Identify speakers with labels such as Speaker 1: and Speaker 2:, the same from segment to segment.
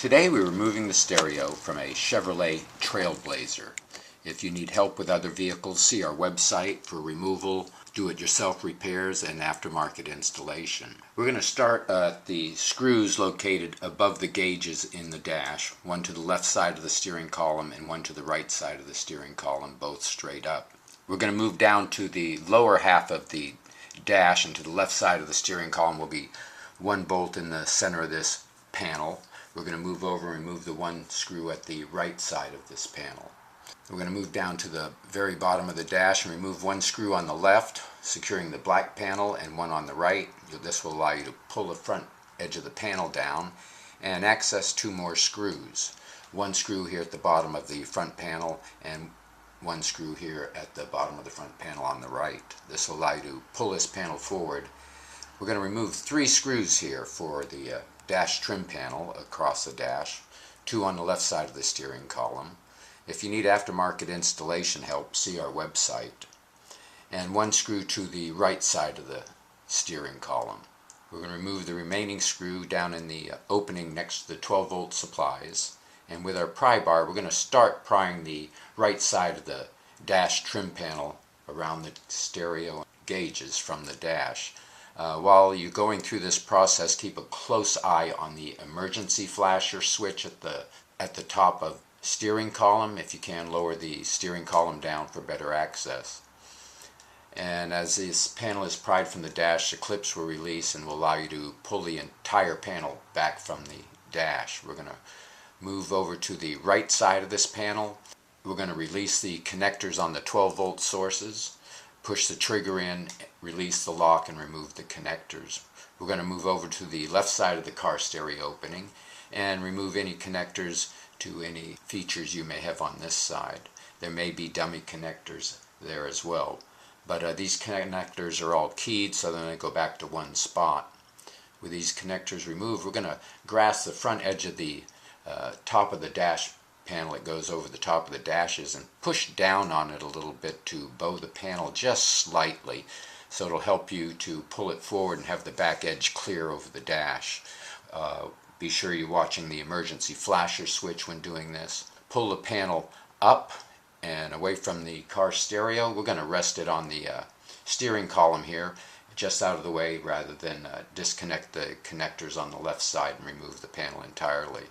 Speaker 1: Today we're removing the stereo from a Chevrolet Trailblazer. If you need help with other vehicles, see our website for removal, do-it-yourself repairs, and aftermarket installation. We're going to start at the screws located above the gauges in the dash, one to the left side of the steering column and one to the right side of the steering column, both straight up. We're going to move down to the lower half of the dash, and to the left side of the steering column will be one bolt in the center of this panel. We're going to move over and remove the one screw at the right side of this panel. We're going to move down to the very bottom of the dash and remove one screw on the left, securing the black panel, and one on the right. This will allow you to pull the front edge of the panel down and access two more screws. One screw here at the bottom of the front panel and one screw here at the bottom of the front panel on the right. This will allow you to pull this panel forward. We're going to remove three screws here for the dash trim panel across the dash, two on the left side of the steering column. If you need aftermarket installation help, see our website. And one screw to the right side of the steering column. We're going to remove the remaining screw down in the opening next to the 12-volt supplies. And with our pry bar, we're going to start prying the right side of the dash trim panel around the stereo gauges from the dash. While you're going through this process, keep a close eye on the emergency flasher switch at the top of steering column. If you can, lower the steering column down for better access. And as this panel is pried from the dash, the clips will release and will allow you to pull the entire panel back from the dash. We're going to move over to the right side of this panel. We're going to release the connectors on the 12-volt sources. Push the trigger in, release the lock, and remove the connectors. We're going to move over to the left side of the car stereo opening and remove any connectors to any features you may have on this side. There may be dummy connectors there as well, but these connectors are all keyed, so then they go back to one spot. With these connectors removed, we're going to grasp the front edge of the top of the dash panel. It goes over the top of the dashes, and push down on it a little bit to bow the panel just slightly, so it'll help you to pull it forward and have the back edge clear over the dash. Be sure you're watching the emergency flasher switch when doing this. Pull the panel up and away from the car stereo. We're going to rest it on the steering column here, just out of the way, rather than disconnect the connectors on the left side and remove the panel entirely.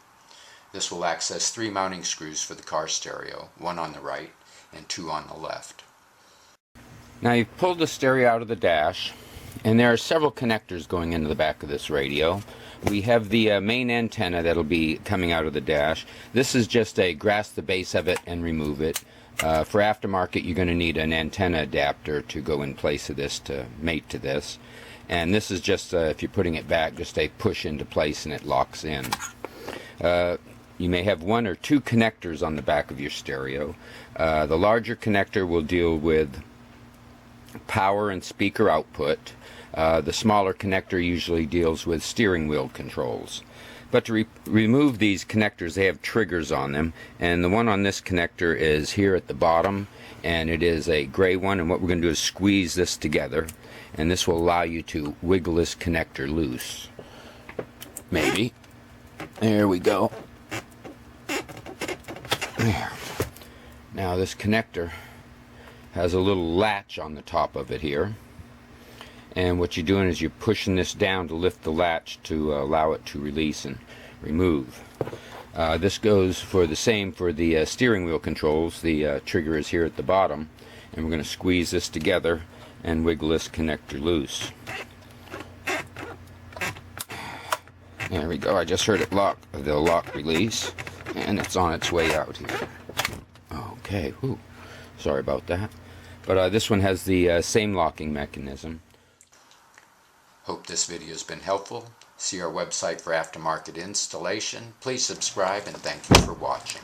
Speaker 1: This will access three mounting screws for the car stereo, one on the right and two on the left. Now you've pulled the stereo out of the dash, and there are several connectors going into the back of this radio. We have the main antenna that'll be coming out of the dash. This is just a grasp the base of it and remove it. For aftermarket, you're going to need an antenna adapter to go in place of this to mate to this. And this is just, if you're putting it back, just a push into place and it locks in. You may have one or two connectors on the back of your stereo. The larger connector will deal with power and speaker output. The smaller connector usually deals with steering wheel controls. But to remove these connectors, they have triggers on them, and the one on this connector is here at the bottom, and it is a gray one, and what we're going to do is squeeze this together, and this will allow you to wiggle this connector loose. Maybe. There we go. There. Now this connector has a little latch on the top of it here, and what you're doing is you're pushing this down to lift the latch to allow it to release and remove. This goes for the same for the steering wheel controls. The trigger is here at the bottom, and we're going to squeeze this together and wiggle this connector loose. There we go. I just heard it lock, the lock release, and it's on its way out here. Okay, whew. Sorry about that. But this one has the same locking mechanism. Hope this video has been helpful. See our website for aftermarket installation. Please subscribe, and thank you for watching.